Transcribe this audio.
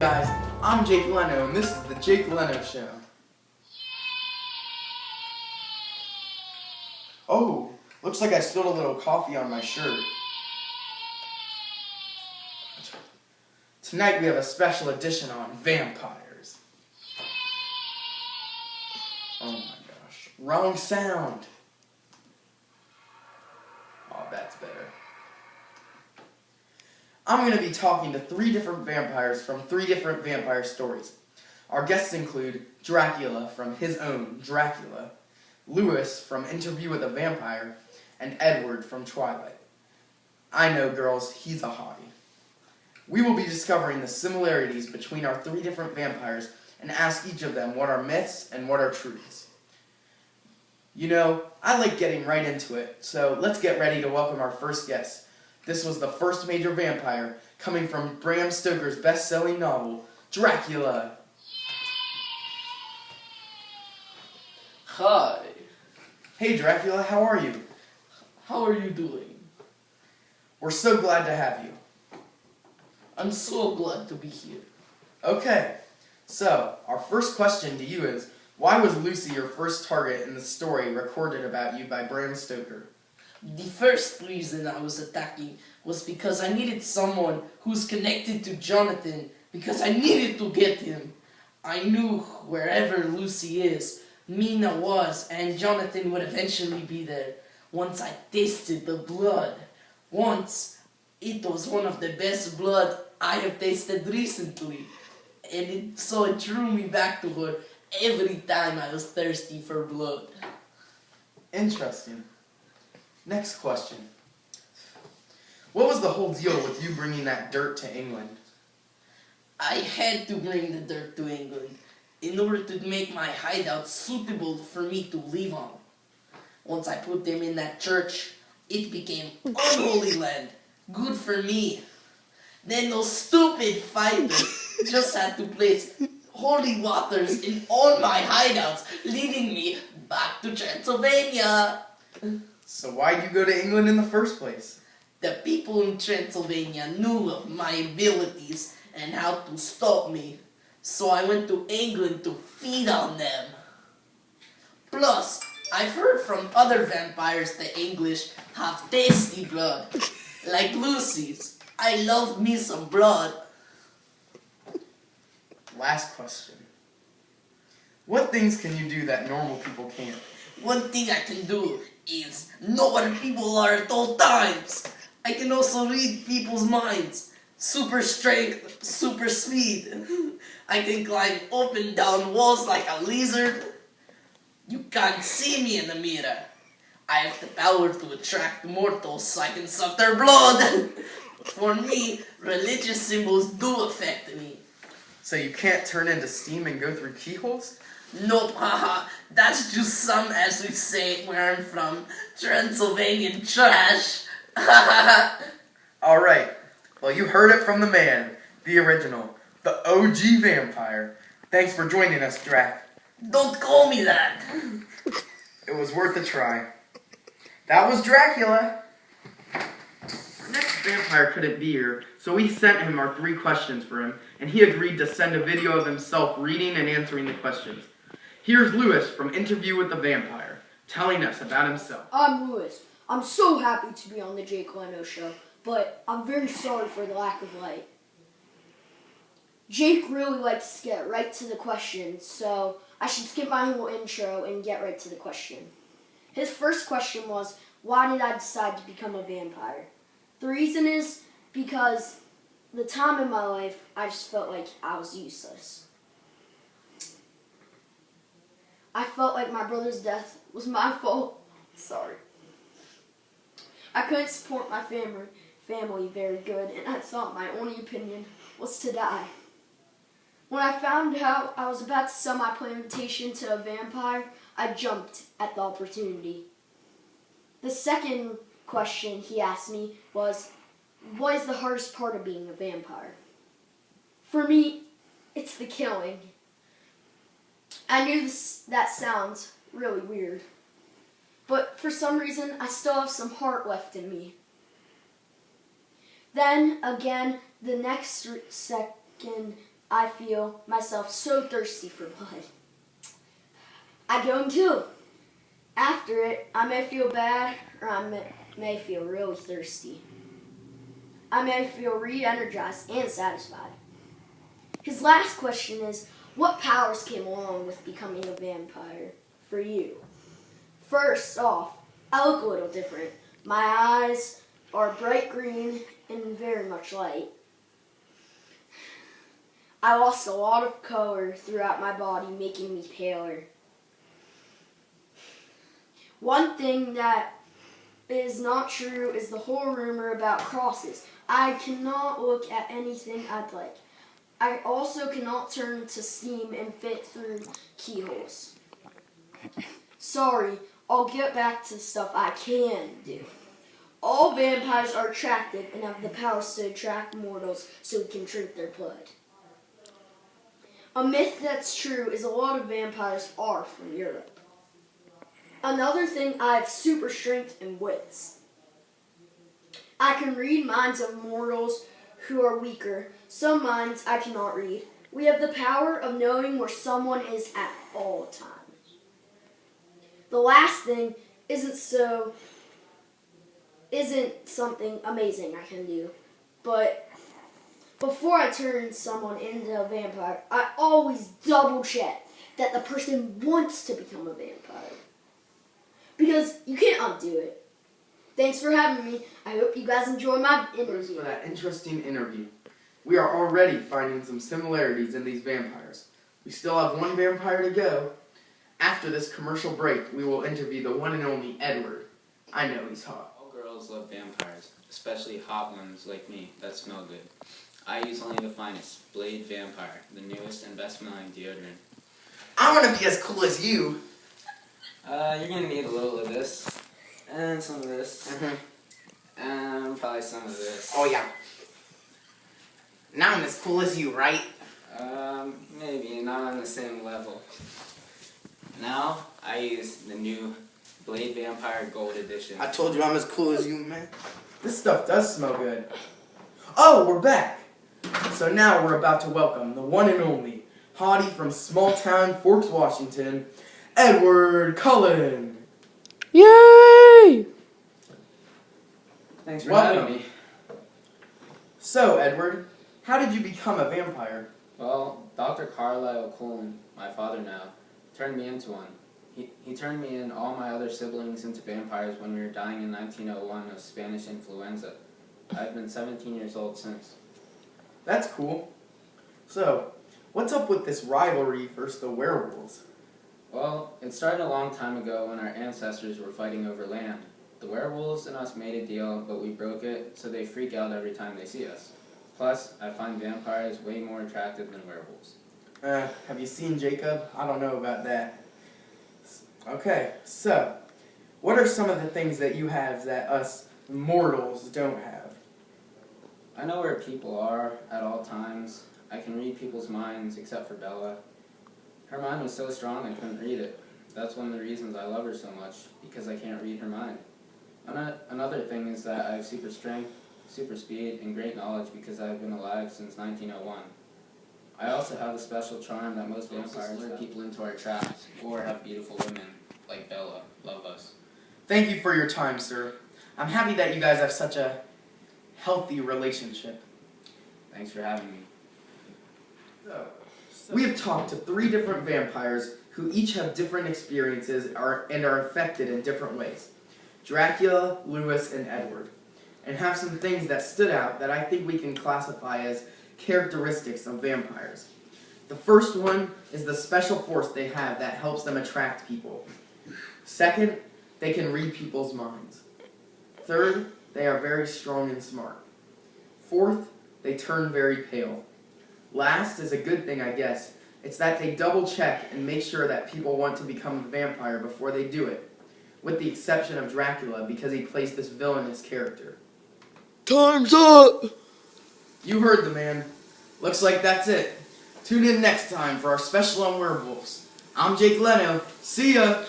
Guys, I'm Jake Leno, and this is the Jake Leno Show. Oh, looks like I spilled a little coffee on my shirt. Tonight we have a special edition on vampires. Oh my gosh, wrong sound. Oh, that's better. I'm going to be talking to 3 different vampires from 3 different vampire stories. Our guests include Dracula from his own Dracula, Lewis from Interview with a Vampire, and Edward from Twilight. I know, girls, he's a hottie. We will be discovering the similarities between our 3 different vampires and ask each of them what are myths and what are truths. You know, I like getting right into it, so let's get ready to welcome our first guest. This was the first major vampire, coming from Bram Stoker's best-selling novel, Dracula. Hi. Hey Dracula, how are you? How are you doing? We're so glad to have you. I'm so glad to be here. Okay, so our first question to you is, why was Lucy your first target in the story recorded about you by Bram Stoker? The first reason I was attacking was because I needed someone who's connected to Jonathan, because I needed to get him. I knew wherever Lucy is, Mina was, and Jonathan would eventually be there. Once I tasted the blood. Once, it was one of the best blood I have tasted recently. And so it drew me back to her every time I was thirsty for blood. Interesting. Next question. What was the whole deal with you bringing that dirt to England? I had to bring the dirt to England in order to make my hideout suitable for me to live on. Once I put them in that church, it became unholy land, good for me. Then those stupid fighters just had to place holy waters in all my hideouts, leading me back to Transylvania. So why'd you go to England in the first place? The people in Transylvania knew of my abilities and how to stop me, so I went to England to feed on them. Plus, I've heard from other vampires the English have tasty blood, like Lucy's. I love me some blood. Last question. What things can you do that normal people can't? One thing I can do is know where people are at all times. I can also read people's minds. Super strength, super speed. I can climb up and down walls like a lizard. You can't see me in the mirror. I have the power to attract mortals so I can suck their blood. For me, religious symbols do affect me. So you can't turn into steam and go through keyholes? Nope, haha, that's just some, as we say where I'm from, Transylvanian trash. Alright, well you heard it from the man, the original, the OG vampire. Thanks for joining us, Drac. Don't call me that. It was worth a try. That was Dracula. Our next vampire couldn't be here, so we sent him our 3 questions for him, and he agreed to send a video of himself reading and answering the questions. Here's Lewis from Interview with the Vampire, telling us about himself. I'm Lewis. I'm so happy to be on the Jake Leno Show, but I'm very sorry for the lack of light. Jake really likes to get right to the question, so I should skip my whole intro and get right to the question. His first question was, why did I decide to become a vampire? The reason is because the time in my life, I just felt like I was useless. I felt like my brother's death was my fault. Sorry. I couldn't support my family very good, and I thought my only opinion was to die. When I found out I was about to sell my plantation to a vampire, I jumped at the opportunity. The second question he asked me was, what is the hardest part of being a vampire? For me, it's the killing. I knew that sounds really weird, but for some reason, I still have some heart left in me. Then, again, the next second I feel myself so thirsty for blood. I go and kill him. After it, I may feel bad or I may feel really thirsty. I may feel re-energized and satisfied. His last question is, what powers came along with becoming a vampire for you? First off, I look a little different. My eyes are bright green and very much light. I lost a lot of color throughout my body, making me paler. One thing that is not true is the whole rumor about crosses. I cannot look at anything I'd like. I also cannot turn to steam and fit through keyholes. Sorry, I'll get back to stuff I can do. All vampires are attractive and have the powers to attract mortals so we can drink their blood. A myth that's true is a lot of vampires are from Europe. Another thing, I have super strength and wits. I can read minds of mortals who are weaker. Some minds I cannot read. We have the power of knowing where someone is at all times. The last thing isn't something amazing I can do, but before I turn someone into a vampire, I always double check that the person wants to become a vampire. Because you can't undo it. Thanks for having me. I hope you guys enjoy my interview. Thanks for that interesting interview. We are already finding some similarities in these vampires. We still have one vampire to go. After this commercial break, we will interview the one and only Edward. I know he's hot. All girls love vampires, especially hot ones like me that smell good. I use only the finest, Blade Vampire, the newest and best smelling deodorant. I want to be as cool as you. You're gonna need a little of this, and some of this, and probably some of this. Oh yeah. Now I'm as cool as you, right? Maybe not on the same level. Now I use the new Blade Vampire Gold Edition. I told you I'm as cool as you, man. This stuff does smell good. Oh, we're back. So now we're about to welcome the one and only hottie from small town Forks, Washington, Edward Cullen. Yay! Thanks for Welcome. having me. So, Edward, how did you become a vampire? Well, Dr. Carlisle Cullen, my father now, turned me into one. He turned me and all my other siblings into vampires when we were dying in 1901 of Spanish influenza. I've been 17 years old since. That's cool. So, what's up with this rivalry versus the werewolves? Well, it started a long time ago when our ancestors were fighting over land. The werewolves and us made a deal, but we broke it, so they freak out every time they see us. Plus, I find vampires way more attractive than werewolves. Have you seen Jacob? I don't know about that. Okay, so, what are some of the things that you have that us mortals don't have? I know where people are at all times. I can read people's minds, except for Bella. Her mind was so strong I couldn't read it. That's one of the reasons I love her so much, because I can't read her mind. Another thing is that I have super strength, super speed, and great knowledge because I've been alive since 1901. I also have a special charm that most vampires lure people into our traps, or have beautiful women, like Bella, love us. Thank you for your time, sir. I'm happy that you guys have such a healthy relationship. Thanks for having me. We have talked to 3 different vampires who each have different experiences and are affected in different ways. Dracula, Lewis, and Edward. And have some things that stood out that I think we can classify as characteristics of vampires. The first one is the special force they have that helps them attract people. Second, they can read people's minds. Third, they are very strong and smart. Fourth, they turn very pale. Last is a good thing, I guess. It's that they double check and make sure that people want to become a vampire before they do it. With the exception of Dracula, because he plays this villainous character. Time's up! You heard the man. Looks like that's it. Tune in next time for our special on werewolves. I'm Jake Leno. See ya!